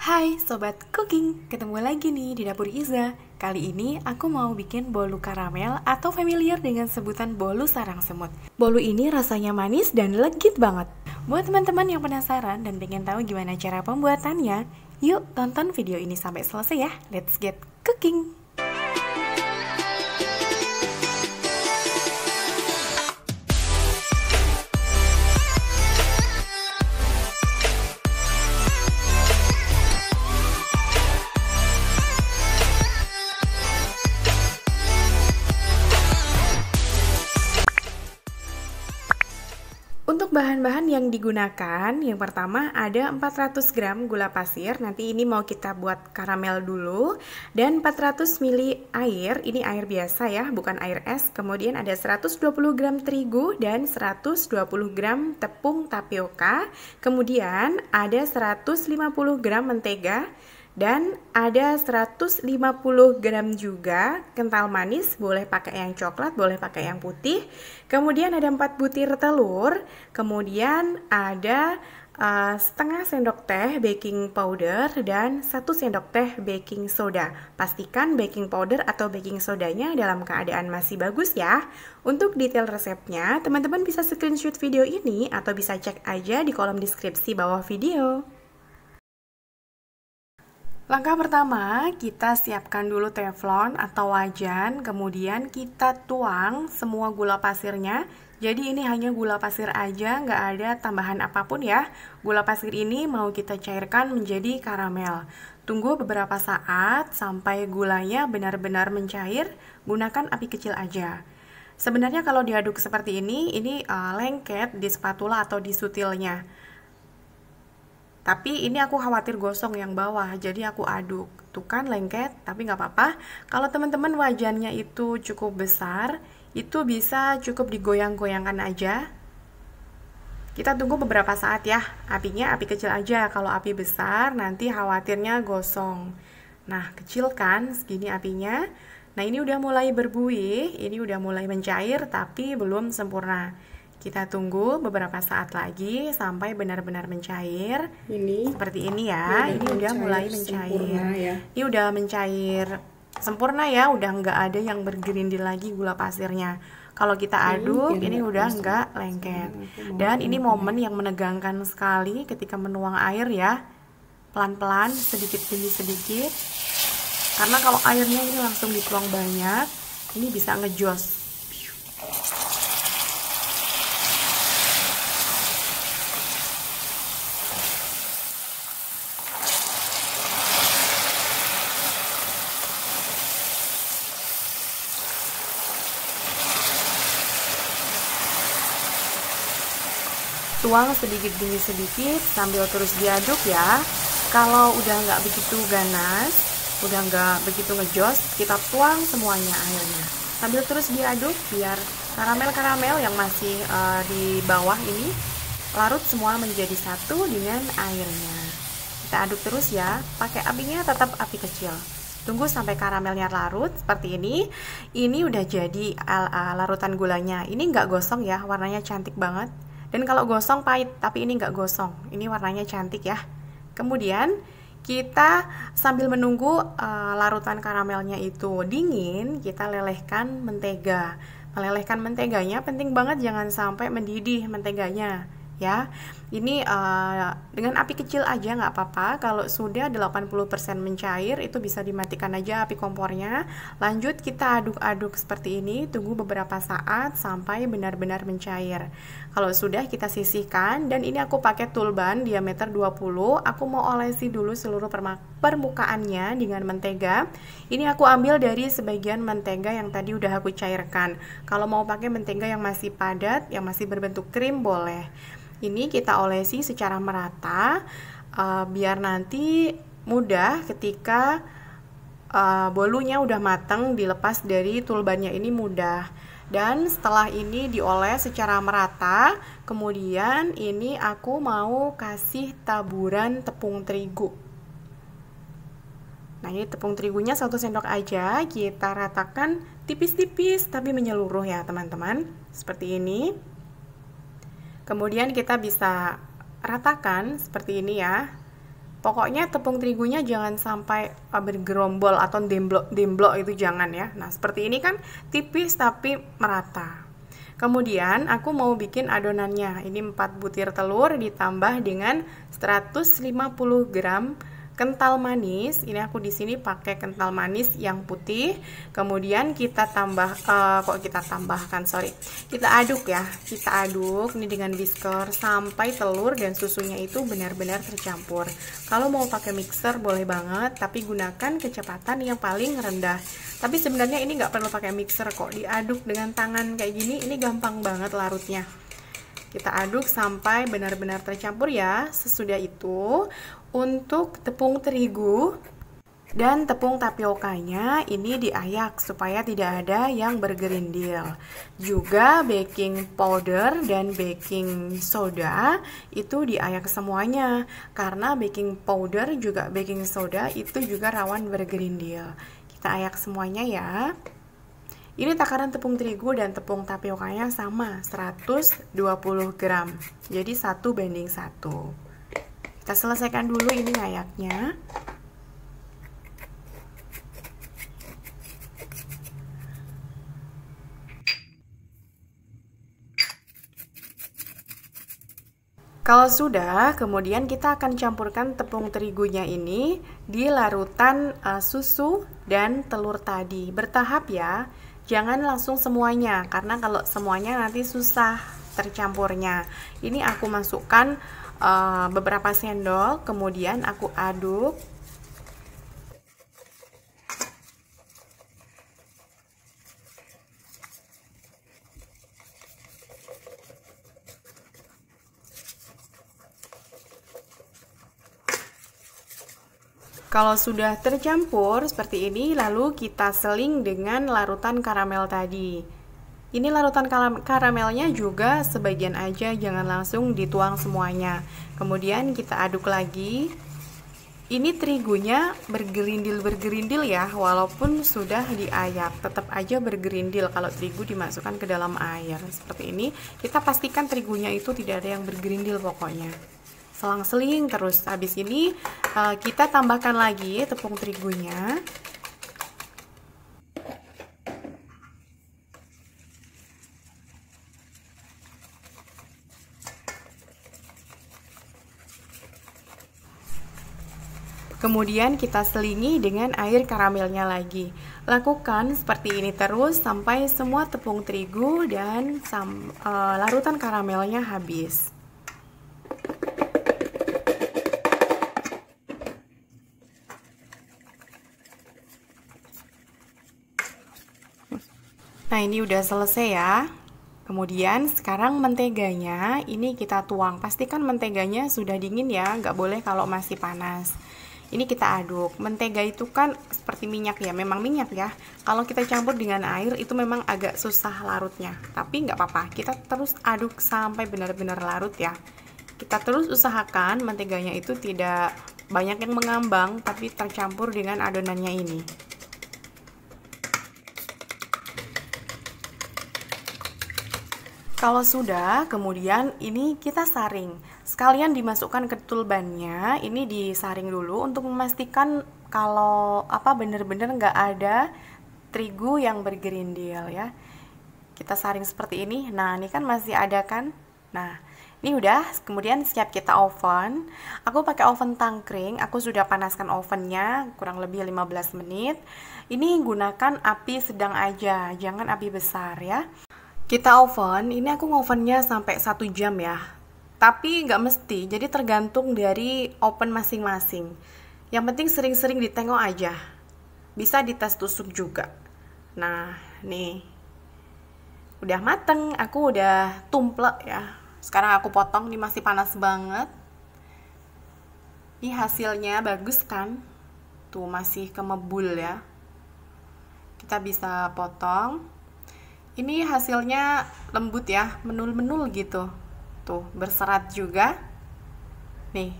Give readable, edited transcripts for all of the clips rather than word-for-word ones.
Hai Sobat Cooking, ketemu lagi nih di Dapur Iza. Kali ini aku mau bikin bolu karamel atau familiar dengan sebutan bolu sarang semut. Bolu ini rasanya manis dan legit banget. Buat teman-teman yang penasaran dan pengen tahu gimana cara pembuatannya, yuk tonton video ini sampai selesai ya. Let's get cooking! Untuk bahan-bahan yang digunakan, yang pertama ada 400 gram gula pasir, nanti ini mau kita buat karamel dulu, dan 400 ml air, ini air biasa ya, bukan air es. Kemudian ada 120 gram terigu dan 120 gram tepung tapioka, kemudian ada 150 gram mentega, dan ada 150 gram juga kental manis, boleh pakai yang coklat, boleh pakai yang putih. Kemudian ada 4 butir telur, kemudian ada setengah sendok teh baking powder dan 1 sendok teh baking soda. Pastikan baking powder atau baking sodanya dalam keadaan masih bagus ya. Untuk detail resepnya, teman-teman bisa screenshot video ini atau bisa cek aja di kolom deskripsi bawah video. Langkah pertama, kita siapkan dulu teflon atau wajan, kemudian kita tuang semua gula pasirnya. Jadi ini hanya gula pasir aja, nggak ada tambahan apapun ya. Gula pasir ini mau kita cairkan menjadi karamel. Tunggu beberapa saat sampai gulanya benar-benar mencair, gunakan api kecil aja. Sebenarnya kalau diaduk seperti ini lengket di spatula atau di sutilnya. Tapi ini aku khawatir gosong yang bawah, jadi aku aduk. Tuh kan lengket, tapi nggak apa-apa. Kalau teman-teman wajannya itu cukup besar, itu bisa cukup digoyang-goyangkan aja. Kita tunggu beberapa saat ya, apinya api kecil aja. Kalau api besar, nanti khawatirnya gosong. Nah, kecil kan segini apinya. Nah, ini udah mulai berbuih, ini udah mulai mencair, tapi belum sempurna. Kita tunggu beberapa saat lagi sampai benar-benar mencair. Ini seperti ini ya. Ini udah mulai mencair. Ya. Ini udah mencair sempurna ya. Udah nggak ada yang bergerindil lagi gula pasirnya. Kalau kita aduk, ini udah nggak lengket. Dan ini momen yang menegangkan sekali ketika menuang air ya. Pelan-pelan, sedikit demi sedikit. Karena kalau airnya ini langsung dituang banyak, ini bisa ngejos. Tuang sedikit demi sedikit sambil terus diaduk ya. Kalau udah nggak begitu ganas, udah nggak begitu ngejos, kita tuang semuanya airnya. Sambil terus diaduk biar karamel-karamel yang masih di bawah ini larut semua menjadi satu dengan airnya. Kita aduk terus ya, pakai apinya tetap api kecil. Tunggu sampai karamelnya larut seperti ini. Ini udah jadi larutan gulanya. Ini nggak gosong ya, warnanya cantik banget. Dan kalau gosong pahit, tapi ini nggak gosong. Ini warnanya cantik ya. Kemudian kita sambil menunggu larutan karamelnya itu dingin, kita lelehkan mentega. Melelehkan menteganya penting banget, jangan sampai mendidih menteganya ya. Ini dengan api kecil aja nggak apa-apa. Kalau sudah 80% mencair, itu bisa dimatikan aja api kompornya. Lanjut kita aduk-aduk seperti ini, tunggu beberapa saat sampai benar-benar mencair. Kalau sudah, kita sisihkan. Dan ini aku pakai tulban diameter 20. Aku mau olesi dulu seluruh permukaannya dengan mentega. Ini aku ambil dari sebagian mentega yang tadi udah aku cairkan. Kalau mau pakai mentega yang masih padat, yang masih berbentuk krim, boleh. Ini kita olesi secara merata biar nanti mudah ketika bolunya udah mateng, dilepas dari tulbannya ini mudah. Dan setelah ini dioles secara merata, kemudian ini aku mau kasih taburan tepung terigu. Nah, ini tepung terigunya 1 sendok aja, kita ratakan tipis-tipis tapi menyeluruh ya teman-teman, seperti ini. Kemudian kita bisa ratakan seperti ini ya. Pokoknya tepung terigunya jangan sampai bergerombol atau demblok itu jangan ya. Nah, seperti ini kan tipis tapi merata. Kemudian aku mau bikin adonannya. Ini 4 butir telur ditambah dengan 150 gram kental manis. Ini aku di sini pakai kental manis yang putih. Kemudian kita kita aduk ya. Kita aduk ini dengan whisker sampai telur dan susunya itu benar-benar tercampur. Kalau mau pakai mixer boleh banget, tapi gunakan kecepatan yang paling rendah. Tapi sebenarnya ini nggak perlu pakai mixer kok. Diaduk dengan tangan kayak gini, ini gampang banget larutnya. Kita aduk sampai benar-benar tercampur ya. Sesudah itu, untuk tepung terigu dan tepung tapiokanya ini diayak supaya tidak ada yang bergerindil. Juga baking powder dan baking soda itu diayak semuanya. Karena baking powder juga baking soda itu juga rawan bergerindil. Kita ayak semuanya ya. Ini takaran tepung terigu dan tepung tapiokanya sama, 120 gram. Jadi 1:1. Kita selesaikan dulu ini ngayaknya. Kalau sudah, kemudian kita akan campurkan tepung terigunya ini di larutan susu dan telur tadi. Bertahap ya, jangan langsung semuanya, karena kalau semuanya nanti susah tercampurnya. Ini aku masukkan beberapa sendok, kemudian aku aduk. Kalau sudah tercampur seperti ini, lalu kita seling dengan larutan karamel tadi. Ini larutan karamelnya juga sebagian aja, jangan langsung dituang semuanya. Kemudian kita aduk lagi. Ini terigunya bergerindil ya, walaupun sudah diayak, tetap aja bergerindil kalau terigu dimasukkan ke dalam air. Seperti ini, kita pastikan terigunya itu tidak ada yang bergerindil pokoknya. Selang-seling terus. Habis ini kita tambahkan lagi tepung terigunya. Kemudian kita selingi dengan air karamelnya lagi. Lakukan seperti ini terus sampai semua tepung terigu dan larutan karamelnya habis. Nah, ini udah selesai ya. Kemudian sekarang menteganya ini kita tuang. Pastikan menteganya sudah dingin ya, nggak boleh kalau masih panas. Ini kita aduk. Mentega itu kan seperti minyak ya, memang minyak ya. Kalau kita campur dengan air itu memang agak susah larutnya. Tapi nggak apa-apa, kita terus aduk sampai benar-benar larut ya. Kita terus usahakan menteganya itu tidak banyak yang mengambang, tapi tercampur dengan adonannya ini. Kalau sudah, kemudian ini kita saring. Sekalian dimasukkan ke tulbannya, ini disaring dulu untuk memastikan kalau benar-benar nggak ada terigu yang bergerindil ya. Kita saring seperti ini. Nah, ini kan masih ada kan? Nah, ini udah. Kemudian siap kita oven. Aku pakai oven tangkring. Aku sudah panaskan ovennya kurang lebih 15 menit. Ini gunakan api sedang aja, jangan api besar ya. Kita oven, ini aku ngovennya sampai 1 jam ya. Tapi nggak mesti, jadi tergantung dari oven masing-masing. Yang penting sering-sering ditengok aja. Bisa dites tusuk juga. Nah, nih. Udah mateng, aku udah tumplek ya. Sekarang aku potong, ini masih panas banget. Ini hasilnya bagus kan? Tuh masih kemebul ya. Kita bisa potong. Ini hasilnya lembut ya, menul-menul gitu. Tuh, berserat juga. Nih.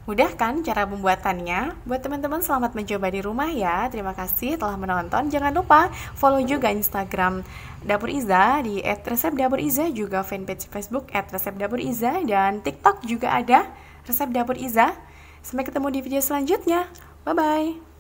Mudah kan cara pembuatannya? Buat teman-teman selamat mencoba di rumah ya. Terima kasih telah menonton. Jangan lupa follow juga Instagram Dapur Iza di @resepdapuriza, juga fanpage Facebook @resepdapuriza, dan TikTok juga ada Resep Dapur Iza. Sampai ketemu di video selanjutnya. Bye-bye.